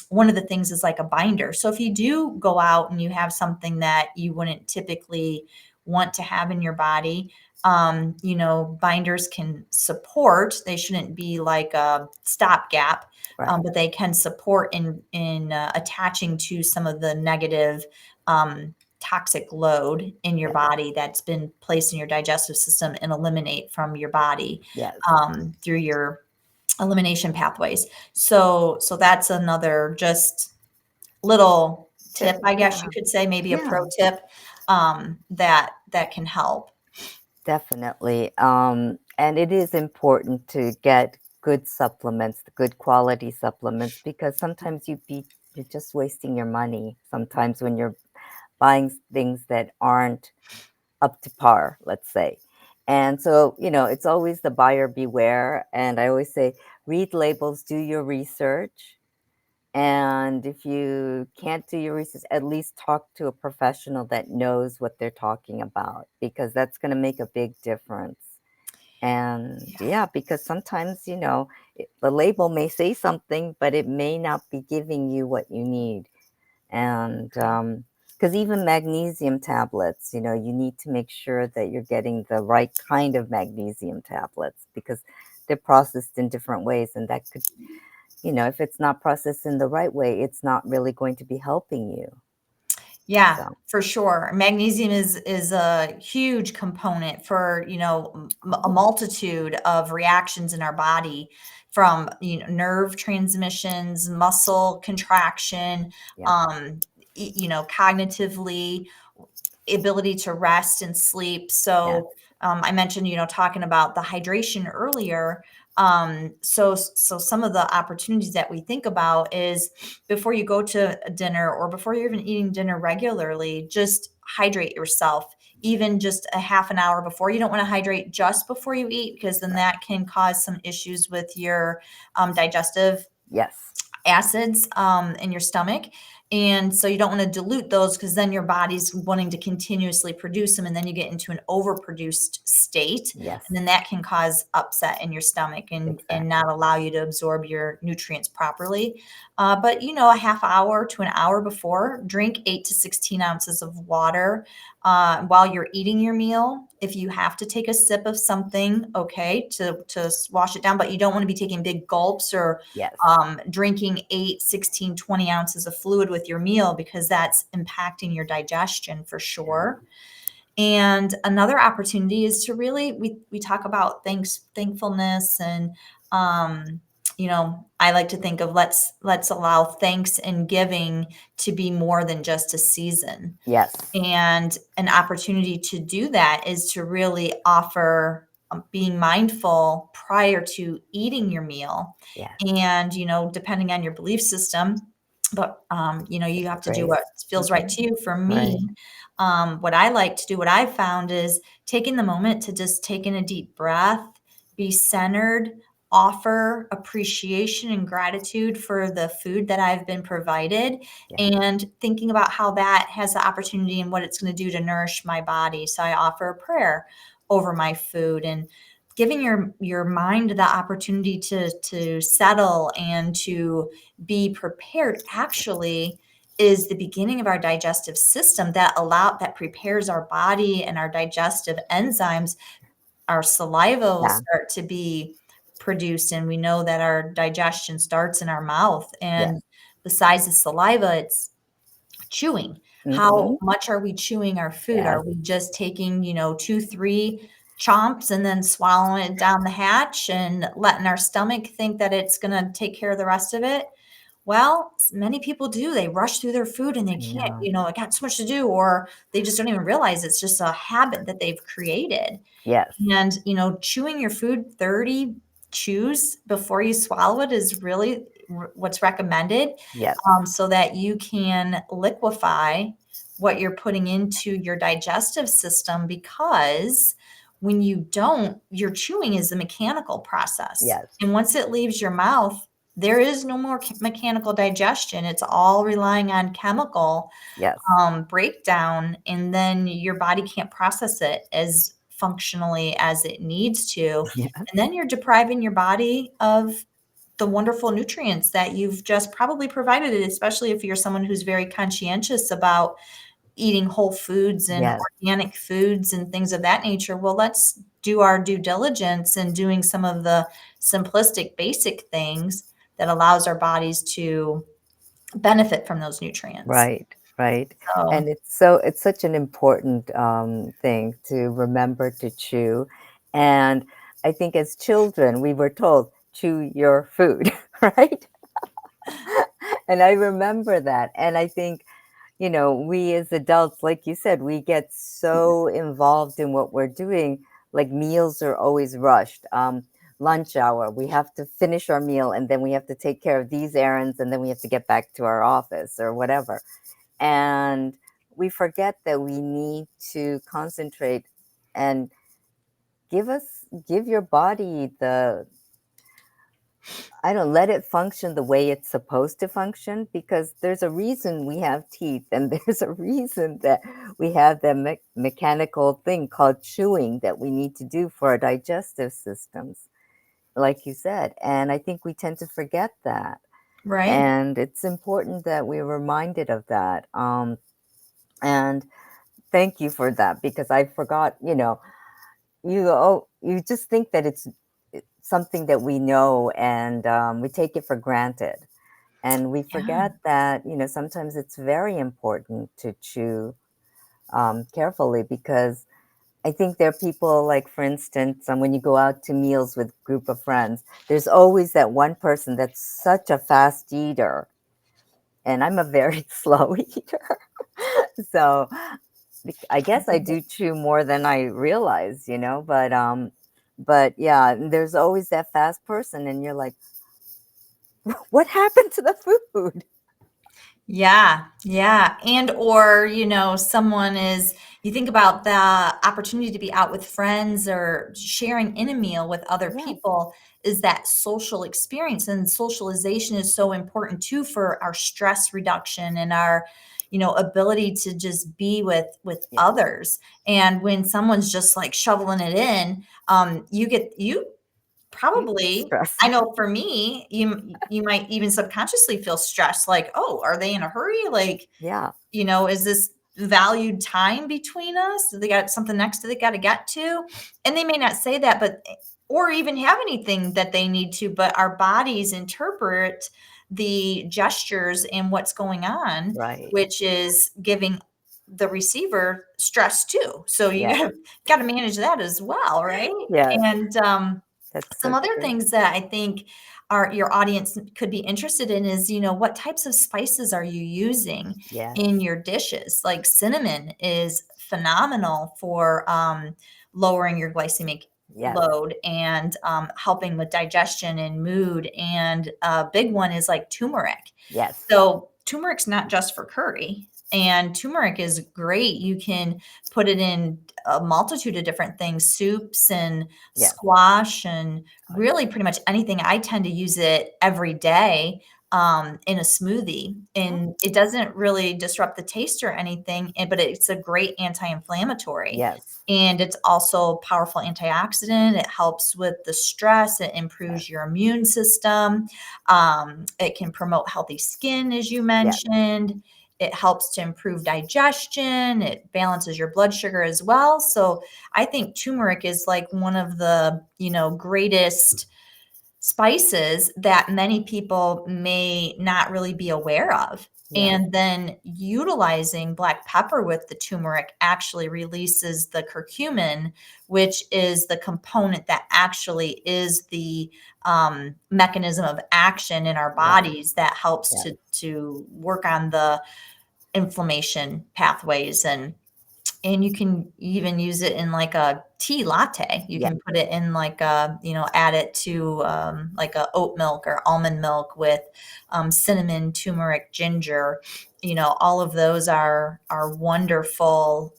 Speaker 2: one of the things is like a binder. So if you do go out and you have something that you wouldn't typically want to have in your body, binders can support. They shouldn't be like a stopgap,
Speaker 1: right.
Speaker 2: but they can support in attaching to some of the negative toxic load in your
Speaker 1: Yes,
Speaker 2: body that's been placed in your digestive system, and eliminate from your body
Speaker 1: yes.
Speaker 2: through your elimination pathways. So that's another just little
Speaker 1: Tip.
Speaker 2: tip, I guess
Speaker 1: Yeah,
Speaker 2: you could say, maybe a pro
Speaker 1: yeah,
Speaker 2: tip that can help.
Speaker 1: definitely. And it is important to get good supplements, the good quality supplements, because sometimes you're just wasting your money. Sometimes when you're buying things that aren't up to par, let's say. And so, it's always the buyer beware. And I always say, read labels, do your research. And if you can't do your research, at least talk to a professional that knows what they're talking about, because that's going to make a big difference. And
Speaker 2: Yeah.
Speaker 1: yeah, because sometimes, the label may say something, but it may not be giving you what you need. And
Speaker 2: Agree.
Speaker 1: because even magnesium tablets, you need to make sure that you're getting the right kind of magnesium tablets, because they're processed in different ways. And that could, if it's not processed in the right way, it's not really going to be helping you.
Speaker 2: Yeah,
Speaker 1: So,
Speaker 2: for sure. Magnesium is a huge component for, a multitude of reactions in our body, from, nerve transmissions, muscle contraction,
Speaker 1: yeah,
Speaker 2: um, cognitively, ability to rest and sleep.
Speaker 1: yes,
Speaker 2: So I mentioned, talking about the hydration earlier. So some of the opportunities that we think about is, before you go to dinner, or before you're even eating dinner regularly, just hydrate yourself. Even just a half an hour before. You don't want to hydrate just before you eat, because then
Speaker 1: right,
Speaker 2: that can cause some issues with your digestive
Speaker 1: yes,
Speaker 2: acids in your stomach. And so you don't want to dilute those, because then your body's wanting to continuously produce them. And then you get into an overproduced state.
Speaker 1: yes,
Speaker 2: And then that can cause upset in your stomach, and
Speaker 1: exactly,
Speaker 2: not allow you to absorb your nutrients properly. But, a half hour to an hour before, drink 8 to 16 ounces of water while you're eating your meal. If you have to take a sip of something, okay, to wash it down, but you don't want to be taking big gulps, or
Speaker 1: yes,
Speaker 2: drinking 8, 16, 20 ounces of fluid with your meal, because that's impacting your digestion for
Speaker 1: yeah,
Speaker 2: sure. And another opportunity is to really, we talk about thankfulness, and I like to think of, let's allow thanks and giving to be more than just a season.
Speaker 1: yes,
Speaker 2: And an opportunity to do that is to really offer being mindful prior to eating your meal.
Speaker 1: yes,
Speaker 2: And, depending on your belief system, but,
Speaker 1: give
Speaker 2: you have to do
Speaker 1: grace.
Speaker 2: what feels right
Speaker 1: Hmm.
Speaker 2: to you. For
Speaker 1: Right,
Speaker 2: me, what I like to do, what I've found is taking the moment to just take in a deep breath, be centered, offer appreciation and gratitude for the food that I've been provided,
Speaker 1: Yeah.
Speaker 2: and thinking about how that has the opportunity and what it's going to do to nourish my body. So I offer a prayer over my food, and giving your mind the opportunity to settle and to be prepared actually is the beginning of our digestive system that prepares our body and our digestive enzymes. Our saliva will
Speaker 1: Yeah.
Speaker 2: start to be produced, and we know that our digestion starts in our mouth.
Speaker 1: Yes.
Speaker 2: And besides the saliva, it's chewing. How
Speaker 1: Hmm.
Speaker 2: much are we chewing our food?
Speaker 1: Yes.
Speaker 2: Are we just taking, 2, 3 chomps and then swallowing it down the hatch and letting our stomach think that it's going to take care of the rest of it? Well, many people do. They rush through their food and they
Speaker 1: I
Speaker 2: can't,
Speaker 1: know.
Speaker 2: I got so much to do, or they just don't even realize it's just a habit that they've created.
Speaker 1: Yes.
Speaker 2: And, chewing your food 30 chews before you swallow it is really what's recommended,
Speaker 1: Yes.
Speaker 2: so that you can liquefy what you're putting into your digestive system. Because when you don't, your chewing is a mechanical process.
Speaker 1: Yes.
Speaker 2: And once it leaves your mouth, there is no more mechanical digestion. It's all relying on chemical
Speaker 1: Yes.
Speaker 2: breakdown, and then your body can't process it as functionally as it needs to.
Speaker 1: Yes.
Speaker 2: And then you're depriving your body of the wonderful nutrients that you've just probably provided it, especially if you're someone who's very conscientious about eating whole foods and
Speaker 1: Yes.
Speaker 2: organic foods and things of that nature. Well, let's do our due diligence in doing some of the simplistic, basic things that allows our bodies to benefit from those nutrients.
Speaker 1: Right, right.
Speaker 2: So,
Speaker 1: And it's such an important thing to remember to chew. And I think as children, we were told, chew your food, right? And I remember that. And I think, we as adults, like you said, we get so involved in what we're doing. Like meals are always rushed. Lunch hour, we have to finish our meal and then we have to take care of these errands and then we have to get back to our office or whatever. And we forget that we need to concentrate and give your body I don't let it function the way it's supposed to function, because there's a reason we have teeth and there's a reason that we have that mechanical thing called chewing that we need to do for our digestive systems, like you said. And I think we tend to forget that.
Speaker 2: right.
Speaker 1: And it's important that we're reminded of that. And thank you for that, because I forgot, you just think that it's something that we know, and we take it for granted. And we
Speaker 2: Yeah.
Speaker 1: forget that, sometimes it's very important to chew carefully, because I think there are people, like, for instance, when you go out to meals with a group of friends, there's always that one person that's such a fast eater. And I'm a very slow eater. So I guess I do chew more than I realize, but yeah, there's always that fast person and you're like, what happened to the food?
Speaker 2: Yeah, yeah. And or, someone is, you think about the opportunity to be out with friends or sharing in a meal with other
Speaker 1: Yes,
Speaker 2: people, is that social experience. And socialization is so important too for our stress reduction and our, ability to just be with
Speaker 1: yes.
Speaker 2: others. And when someone's just like shoveling it in, you
Speaker 1: You get
Speaker 2: probably,
Speaker 1: stressed.
Speaker 2: I know for me, you might even subconsciously feel stressed, like, "Oh, are they in a hurry? Like,
Speaker 1: Yeah,
Speaker 2: is this valued time between us? Do they got something next that they gotta get to?" And they may not say that, but or even have anything that they need to, but our bodies interpret the gestures and what's going on,
Speaker 1: right.
Speaker 2: which is giving the receiver stress too. So you
Speaker 1: Yes,
Speaker 2: gotta manage that as well, right?
Speaker 1: yes.
Speaker 2: And,
Speaker 1: That's
Speaker 2: some
Speaker 1: so
Speaker 2: other
Speaker 1: true.
Speaker 2: things that I think your audience could be interested in is, what types of spices are you using
Speaker 1: Yes,
Speaker 2: in your dishes? Like cinnamon is phenomenal for lowering your glycemic
Speaker 1: yes,
Speaker 2: load and helping with digestion and mood. And a big one is like turmeric.
Speaker 1: yes.
Speaker 2: So turmeric's not just for curry. And turmeric is great. You can put it in a multitude of different things, soups and
Speaker 1: Yes.
Speaker 2: squash and
Speaker 1: Oh, yeah.
Speaker 2: really pretty much anything. I tend to use it every day in a smoothie,
Speaker 1: Oh,
Speaker 2: and it doesn't really disrupt the taste or anything, but it's a great anti-inflammatory.
Speaker 1: yes.
Speaker 2: And it's also a powerful antioxidant. It helps with the stress. It
Speaker 1: Yes.
Speaker 2: improves your immune system. It can promote healthy skin, as you
Speaker 1: Yes.
Speaker 2: mentioned. It helps to improve digestion. It balances your blood sugar as well. So I think turmeric is like one of the, greatest spices that many people may not really be aware of.
Speaker 1: Yes.
Speaker 2: And then utilizing black pepper with the turmeric actually releases the curcumin, which is the component that actually is the mechanism of action in our
Speaker 1: Right.
Speaker 2: bodies that helps
Speaker 1: Yes.
Speaker 2: to work on the inflammation pathways. And you can even use it in like a tea latte. You
Speaker 1: Yes.
Speaker 2: can put it in like a, add it to like a oat milk or almond milk with cinnamon, turmeric, ginger. All of those are wonderful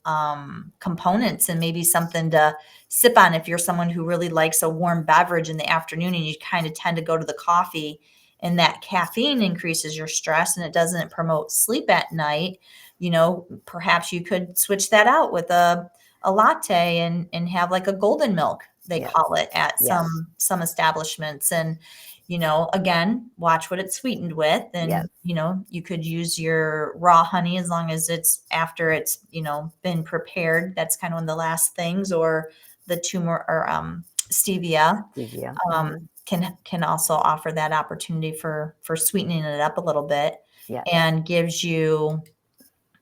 Speaker 2: components, and maybe something to sip on if you're someone who really likes a warm beverage in the afternoon and you kind of tend to go to the coffee, and that caffeine increases your stress and it doesn't promote sleep at night. Perhaps you could switch that out with a latte and have like a golden milk, they
Speaker 1: Yes.
Speaker 2: call it at
Speaker 1: Yes.
Speaker 2: some establishments. And, again, watch what it's sweetened with.
Speaker 1: Yes.
Speaker 2: And, you could use your raw honey as long as it's after it's, been prepared. That's kind of one of the last things, or the tumor or stevia
Speaker 1: Stevia.
Speaker 2: can also offer that opportunity for sweetening it up a little bit,
Speaker 1: Yes.
Speaker 2: and gives you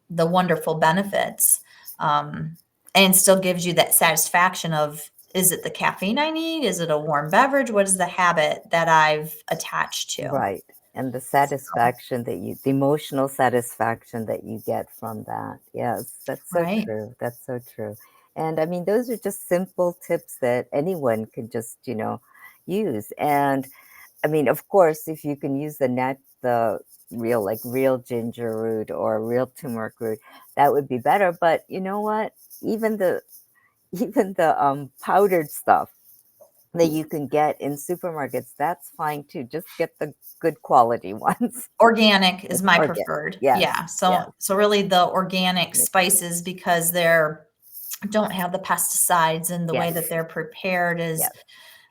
Speaker 2: the wonderful benefits, um, and still gives you that satisfaction of, is it the caffeine I need? Is it a warm beverage? What is the habit that I've attached to?
Speaker 1: Right. And
Speaker 2: So,
Speaker 1: the emotional satisfaction that you get from that. Yes, that's so
Speaker 2: right.
Speaker 1: true. That's so true. And I mean, those are just simple tips that anyone can just, use. And I mean, of course, if you can use the real, like real ginger root or real turmeric root, that would be better. But you know what? Even the even the powdered stuff that you can get in supermarkets, that's fine too. Just get the good quality ones.
Speaker 2: Organic is
Speaker 1: It's
Speaker 2: my
Speaker 1: organic.
Speaker 2: preferred.
Speaker 1: Yes,
Speaker 2: Yeah.
Speaker 1: yes,
Speaker 2: So really the organic
Speaker 1: make
Speaker 2: spices, because they're don't have the pesticides, and the way that
Speaker 1: yes,
Speaker 2: they're prepared is
Speaker 1: yes,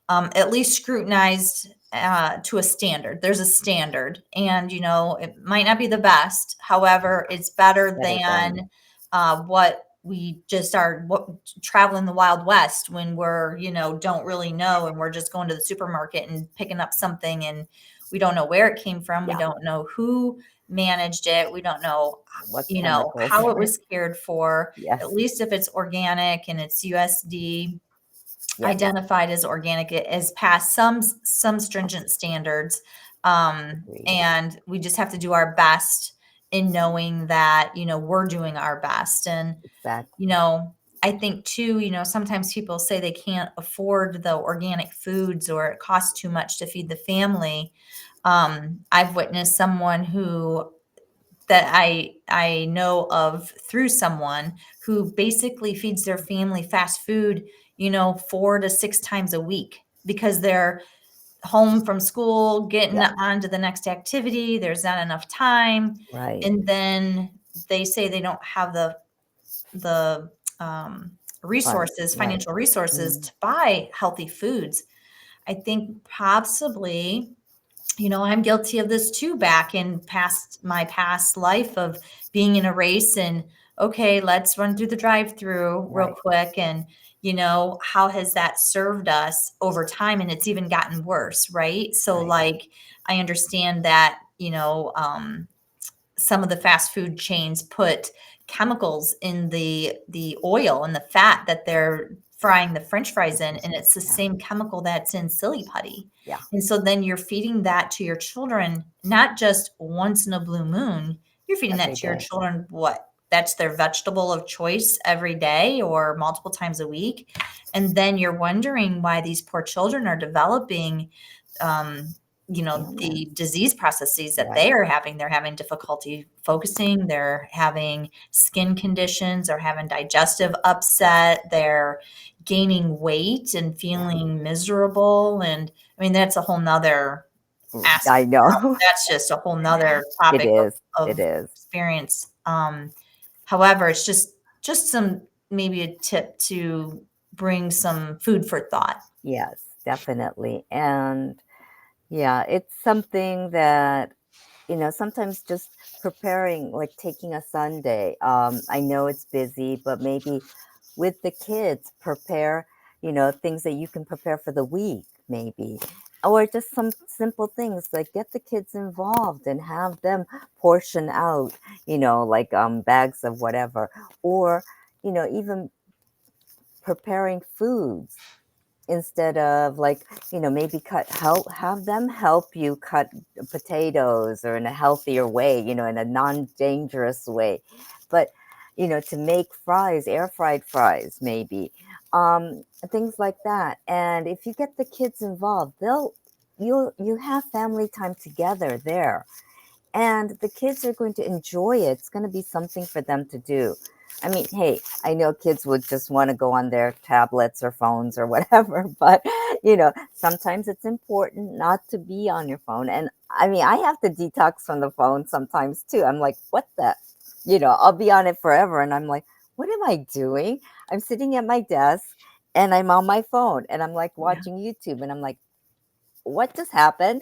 Speaker 2: at least scrutinized to a standard. There's a standard, and it might not be the best. However, it's better
Speaker 1: better than
Speaker 2: than what we just are traveling the Wild West, when we're don't really know, and we're just going to the supermarket and picking up something, and we don't know where it came from. We
Speaker 1: yeah,
Speaker 2: don't know who managed it. We don't know
Speaker 1: what chemicals
Speaker 2: how it
Speaker 1: are
Speaker 2: was cared for. At
Speaker 1: yes,
Speaker 2: least if it's organic and it's USD
Speaker 1: yes,
Speaker 2: identified as organic, it has passed some stringent standards,
Speaker 1: agreed.
Speaker 2: and we just have to do our best in knowing that we're doing our best. And you
Speaker 1: Exactly.
Speaker 2: know I think too, sometimes people say they can't afford the organic foods, or it costs too much to feed the family. I've witnessed someone who that I know of through someone who basically feeds their family fast food, 4 to 6 times a week, because they're home from school, getting
Speaker 1: Yeah,
Speaker 2: on to the next activity. There's not enough time.
Speaker 1: right,
Speaker 2: And then they say they don't have the
Speaker 1: funds,
Speaker 2: resources,
Speaker 1: right.
Speaker 2: financial resources,
Speaker 1: Mm,
Speaker 2: to buy healthy foods. I think possibly, I'm guilty of this too, back in my past life of being in a race, and okay, let's run through the drive-through real
Speaker 1: right,
Speaker 2: quick. And how has that served us over time? And it's even gotten worse, right? So
Speaker 1: right,
Speaker 2: like, I understand that, some of the fast food chains put chemicals in the oil and the fat that they're frying the french fries in, and it's the
Speaker 1: yeah,
Speaker 2: same chemical that's in silly putty.
Speaker 1: yeah,
Speaker 2: And so then you're feeding that to your children, not just once in a blue moon. You're feeding that
Speaker 1: every
Speaker 2: to your
Speaker 1: day.
Speaker 2: children, what, that's their vegetable of choice every day or multiple times a week. And then you're wondering why these poor children are developing
Speaker 1: Illness.
Speaker 2: the disease processes that
Speaker 1: Right.
Speaker 2: they are having. They're having difficulty focusing, they're having skin conditions, they're having digestive upset, they're gaining weight and
Speaker 1: Yeah.
Speaker 2: feeling miserable. And I mean, that's a whole nother
Speaker 1: I
Speaker 2: aspect.
Speaker 1: know.
Speaker 2: That's just a whole nother
Speaker 1: It
Speaker 2: topic
Speaker 1: is. It
Speaker 2: of
Speaker 1: is.
Speaker 2: experience. However, it's just some, maybe a tip to bring some food for thought.
Speaker 1: Yes, definitely. And yeah, it's something that, sometimes just preparing, like taking a Sunday. I know it's busy, but maybe with the kids, prepare, things that you can prepare for the week, maybe. Or just some simple things like get the kids involved and have them portion out, like bags of whatever. Or, even preparing foods instead of like, maybe have them help you cut potatoes or in a healthier way, in a non-dangerous way. But to make fries, air fried fries, maybe, things like that. And if you get the kids involved, you have family time together there, and the kids are going to enjoy it. It's going to be something for them to do. I mean, hey, I know kids would just want to go on their tablets or phones or whatever, but sometimes it's important not to be on your phone. And I mean, I have to detox from the phone sometimes too. I'm like, what the, I'll be on it forever. And I'm like, what am I doing? I'm sitting at my desk and I'm on my phone and I'm like
Speaker 2: Yeah.
Speaker 1: watching YouTube and I'm like, what just happened?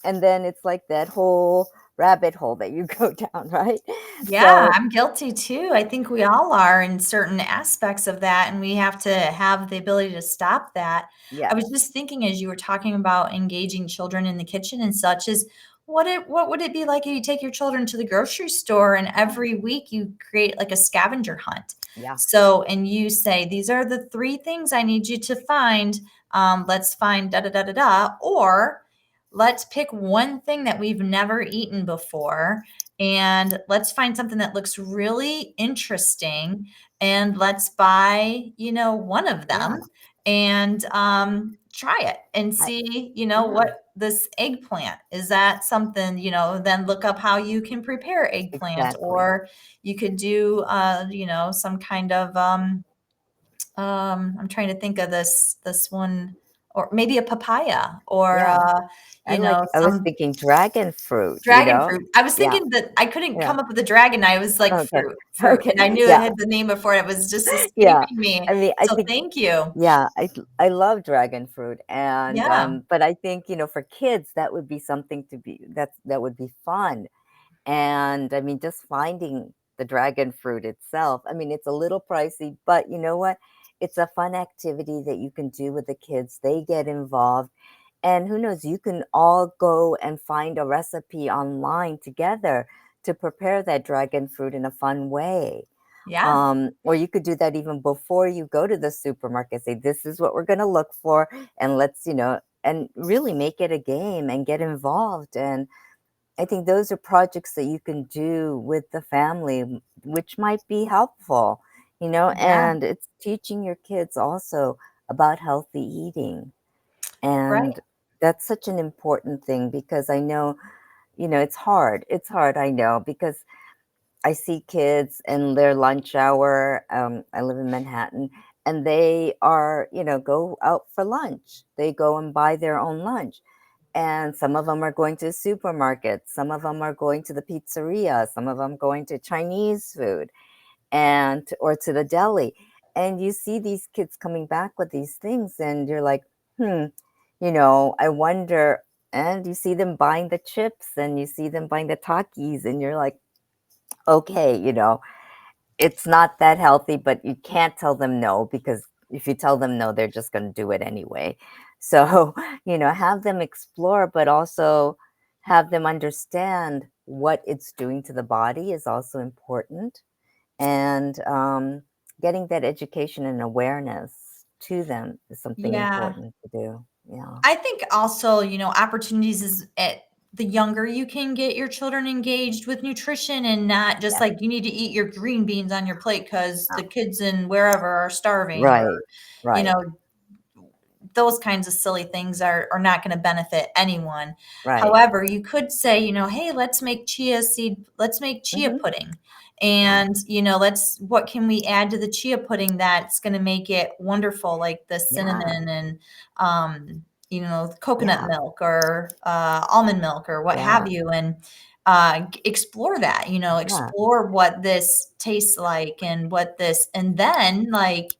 Speaker 1: And then it's like that whole rabbit hole that you go down, right?
Speaker 2: Yeah,
Speaker 1: So,
Speaker 2: I'm guilty too. I think we all are in certain aspects of that, and we have to have the ability to stop that. I
Speaker 1: yes,
Speaker 2: was just thinking as you were talking about engaging children in the kitchen and such, is what would it be like if you take your children to the grocery store and
Speaker 1: yeah,
Speaker 2: every week you create like a scavenger hunt?
Speaker 1: yeah,
Speaker 2: So, and you say, these are the three things I need you to find. Let's find da da da da da, or let's pick one thing that we've never eaten before and let's find something that looks really interesting and let's buy one of
Speaker 1: yeah.
Speaker 2: them and try it and
Speaker 1: I,
Speaker 2: see
Speaker 1: yeah,
Speaker 2: what this eggplant is. That something, then look up how you can prepare eggplant,
Speaker 1: exactly.
Speaker 2: or you could do some kind of I'm trying to think of this one, or maybe a papaya, or
Speaker 1: Yeah. I was
Speaker 2: some
Speaker 1: thinking dragon fruit,
Speaker 2: dragon fruit. I was
Speaker 1: Yeah,
Speaker 2: thinking that I couldn't
Speaker 1: yeah.
Speaker 2: come up with a dragon. I was like,
Speaker 1: Okay.
Speaker 2: fruit,
Speaker 1: Okay.
Speaker 2: and I knew it
Speaker 1: Yeah,
Speaker 2: had the name before. It was just
Speaker 1: yeah.
Speaker 2: escaping me.
Speaker 1: I mean, I
Speaker 2: So
Speaker 1: think,
Speaker 2: thank you.
Speaker 1: yeah, I love dragon fruit, and
Speaker 2: Yeah,
Speaker 1: but I think for kids that would be something to be that would be fun. And I mean, just finding the dragon fruit itself, I mean, it's a little pricey, but you know what? It's a fun activity that you can do with the kids. They get involved. And who knows, you can all go and find a recipe online together to prepare that dragon fruit in a fun way.
Speaker 2: yeah,
Speaker 1: Or you could do that even before you go to the supermarket. Say, this is what we're going to look for. And let's, and really make it a game and get involved. And I think those are projects that you can do with the family, which might be helpful,
Speaker 2: yeah,
Speaker 1: and it's teaching your kids also about healthy eating.
Speaker 2: right.
Speaker 1: And that's such an important thing because I know, it's hard. It's hard, I know, because I see kids in their lunch hour. I live in Manhattan, and they are, go out for lunch. They go and buy their own lunch. And some of them are going to the supermarket. Some of them are going to the pizzeria. Some of them going to Chinese food or to the deli. And you see these kids coming back with these things, and you're like, hmm, I wonder. And you see them buying the chips and you see them buying the Takis, and you're like, okay, it's not that healthy, but you can't tell them no, because if you tell them no, they're just going to do it anyway. So, have them explore, but also have them understand what it's doing to the body is also important. And getting that education and awareness to them is something
Speaker 2: Yeah.
Speaker 1: important to do. Yeah.
Speaker 2: I think also, opportunities is at the younger you can get your children engaged with nutrition and not just
Speaker 1: Yes.
Speaker 2: like you need to eat your green beans on your plate because
Speaker 1: Yeah.
Speaker 2: the kids in wherever are starving, or,
Speaker 1: Right.
Speaker 2: you know,
Speaker 1: Right.
Speaker 2: those kinds of silly things are not going to benefit anyone.
Speaker 1: Right.
Speaker 2: However, you could say, hey, let's make chia
Speaker 1: Hmm.
Speaker 2: pudding.
Speaker 1: Yeah.
Speaker 2: And, what can we add to the chia pudding that's going to make it wonderful, like the
Speaker 1: Yeah.
Speaker 2: cinnamon and, coconut
Speaker 1: Yeah.
Speaker 2: milk or almond milk or what have
Speaker 1: Yeah.
Speaker 2: you. And explore that,
Speaker 1: Yeah.
Speaker 2: explore what this tastes like and then like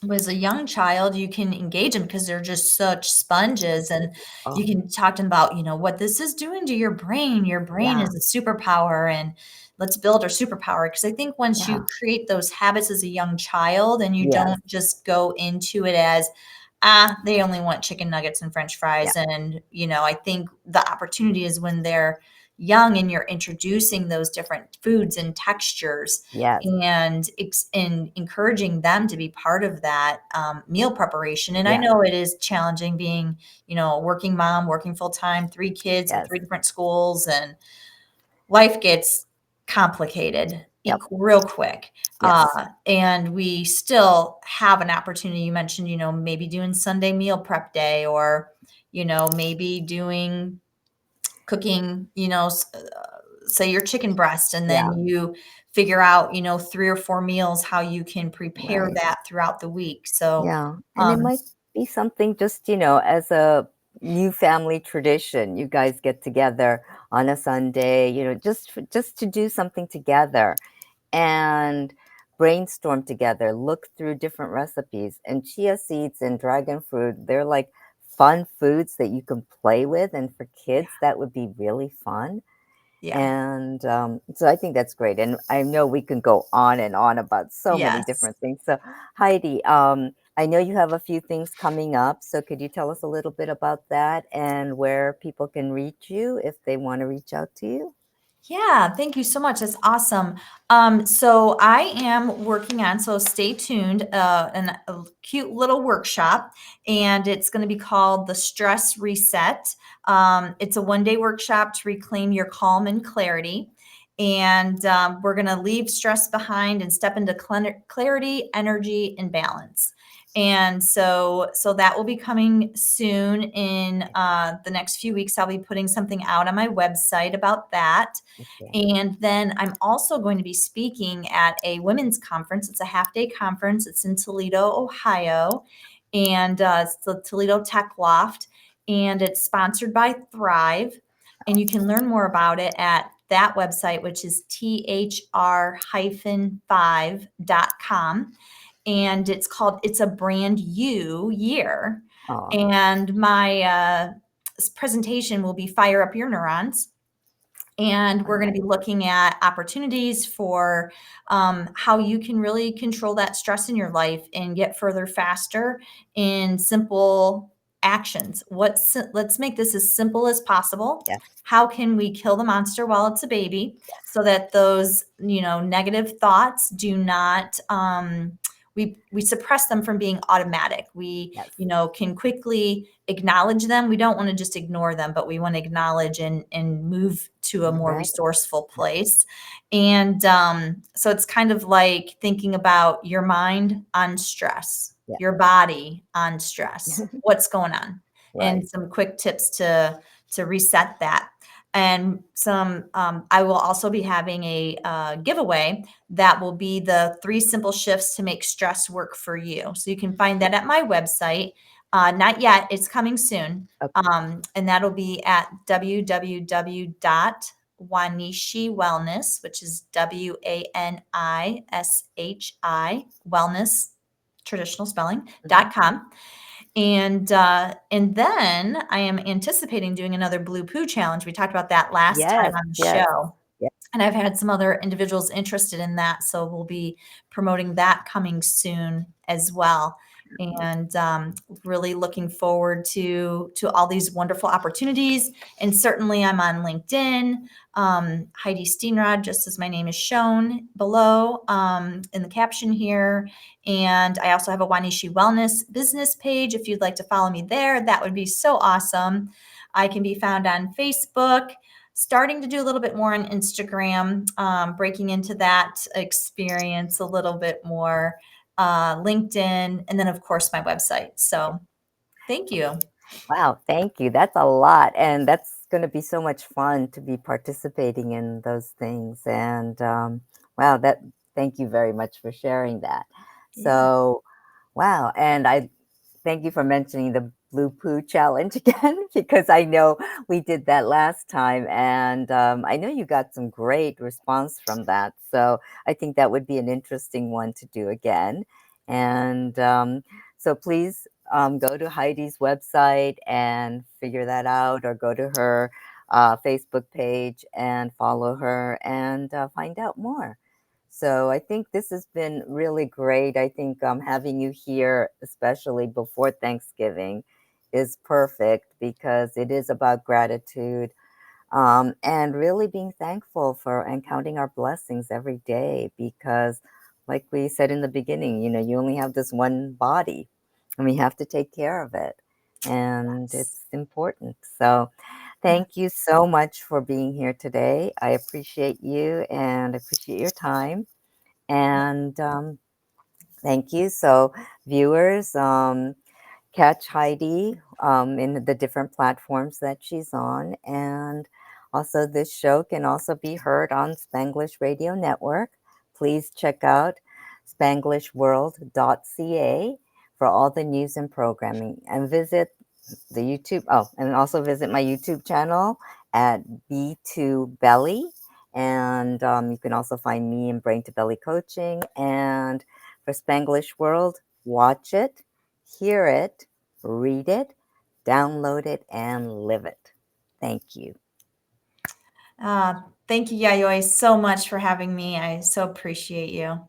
Speaker 2: was a young child, you can engage them because they're just such sponges, and you
Speaker 1: Oh,
Speaker 2: can talk to them about, what this is doing to your brain. Your brain
Speaker 1: yeah.
Speaker 2: is a superpower, and let's build our superpower. Because I think once
Speaker 1: Yeah.
Speaker 2: you create those habits as a young child and you
Speaker 1: Yes.
Speaker 2: don't just go into it as, they only want chicken nuggets and French
Speaker 1: Yeah.
Speaker 2: fries. And, I think the opportunity is when they're young and you're introducing those different foods and textures
Speaker 1: Yes.
Speaker 2: and encouraging them to be part of that meal preparation. And I
Speaker 1: Yes.
Speaker 2: know it is challenging being, a working mom, working full time, 3 kids in
Speaker 1: Yes.
Speaker 2: 3 different schools, and life gets complicated
Speaker 1: Yep.
Speaker 2: real quick.
Speaker 1: Yes.
Speaker 2: And we still have an opportunity. You mentioned, maybe doing Sunday meal prep day, or, maybe doing cooking, say your chicken breast, and
Speaker 1: Yeah.
Speaker 2: then you figure out, 3 or 4 meals, how you can prepare
Speaker 1: Right.
Speaker 2: that throughout the week. So,
Speaker 1: Yeah. And it
Speaker 2: um,
Speaker 1: might be something just, as a new family tradition. You guys get together on a Sunday, just to do something together and brainstorm together, look through different recipes. And chia seeds and dragon fruit, they're like fun foods that you can play with. And for
Speaker 2: yeah,
Speaker 1: kids, that would be really fun.
Speaker 2: yeah,
Speaker 1: And so I think that's great. And I know we can go on and on about so many
Speaker 2: yes.
Speaker 1: different things. So, Heidi, I know you have a few things coming up. So, could you tell us a little bit about that and where people can reach you if they want to reach out to you?
Speaker 2: Yeah, thank you so much. That's awesome. So I am working on, so stay tuned, a cute little workshop, and it's going to be called the Stress Reset. It's a 1-day workshop to reclaim your calm and clarity. And we're going to leave stress behind and step into clarity, energy, and balance. And so that will be coming soon in the next few weeks. I'll be putting something out on my website about that.
Speaker 1: Okay.
Speaker 2: And then I'm also going to be speaking at a women's conference. It's a half-day conference. It's in Toledo, Ohio, and it's the Toledo Tech Loft, and it's sponsored by Thrive. And you can learn more about it at that website, which is thr-5.com. And it's called It's a Brand You Year.
Speaker 1: Oh,
Speaker 2: And my presentation will be Fire Up Your Neurons, and
Speaker 1: all
Speaker 2: we're going to
Speaker 1: right.
Speaker 2: be looking at opportunities for how you can really control that stress in your life and get further faster in simple actions. Let's make this as simple as possible.
Speaker 1: Yes.
Speaker 2: How can we kill the monster while it's a baby, so that those negative thoughts do not we suppress them from being automatic. We
Speaker 1: Yes.
Speaker 2: can quickly acknowledge them. We don't want to just ignore them, but we want to acknowledge and move to a
Speaker 1: All
Speaker 2: more
Speaker 1: right.
Speaker 2: resourceful place. And so it's kind of like thinking about your mind on stress,
Speaker 1: Yeah.
Speaker 2: your body on stress, what's going on,
Speaker 1: Right.
Speaker 2: and some quick tips to reset that. And I will also be having a giveaway that will be the 3 simple shifts to make stress work for you. So you can find that at my website. Not yet, it's coming soon.
Speaker 1: Okay.
Speaker 2: And that'll be at www.Wanishi Wellness, which is WANISHI Wellness, traditional spelling,
Speaker 1: Mhm.
Speaker 2: .com. And then I am anticipating doing another Blue Poo challenge. We talked about that last time
Speaker 1: Yes.
Speaker 2: on the
Speaker 1: Yes.
Speaker 2: show.
Speaker 1: Yes.
Speaker 2: And I've had some other individuals interested in that, so we'll be promoting that coming soon as well. And really looking forward to all these wonderful opportunities. And certainly, I'm on LinkedIn, Heidi Steenrod, just as my name is shown below in the caption here. And I also have a Wanishi Wellness business page. If you'd like to follow me there, that would be so awesome. I can be found on Facebook, starting to do a little bit more on Instagram, breaking into that experience a little bit more, LinkedIn, and then of course my website. So Thank you.
Speaker 1: Wow, thank you. That's a lot, and that's going to be so much fun to be participating in those things. And wow, that thank you very much for sharing that.
Speaker 2: Yeah.
Speaker 1: So, wow, and I thank you for mentioning the Blue Poo challenge again, because I know we did that last time, and I know you got some great response from that. So I think that would be an interesting one to do again. And so please go to Heidi's website and figure that out, or go to her Facebook page and follow her and find out more. So I think this has been really great. I think having you here, especially before Thanksgiving, is perfect because it is about gratitude, and really being thankful for and counting our blessings every day. Because, like we said in the beginning, you only have this one body, and we have to take care of it, and
Speaker 2: Yes.
Speaker 1: it's important. So,
Speaker 2: Yeah.
Speaker 1: thank you so much for being here today. I appreciate you and appreciate your time. And thank you. So, viewers, catch Heidi in the different platforms that she's on. And also, this show can also be heard on Spanglish Radio Network. Please check out spanglishworld.ca for all the news and programming, and visit the YouTube. Oh, and also visit my YouTube channel at B2 Belly. And you can also find me in Brain to Belly Coaching. And for Spanglish World, watch it, hear it, read it, download it, and live it. Thank you.
Speaker 2: Thank you, Yayoi, so much for having me. I so appreciate you.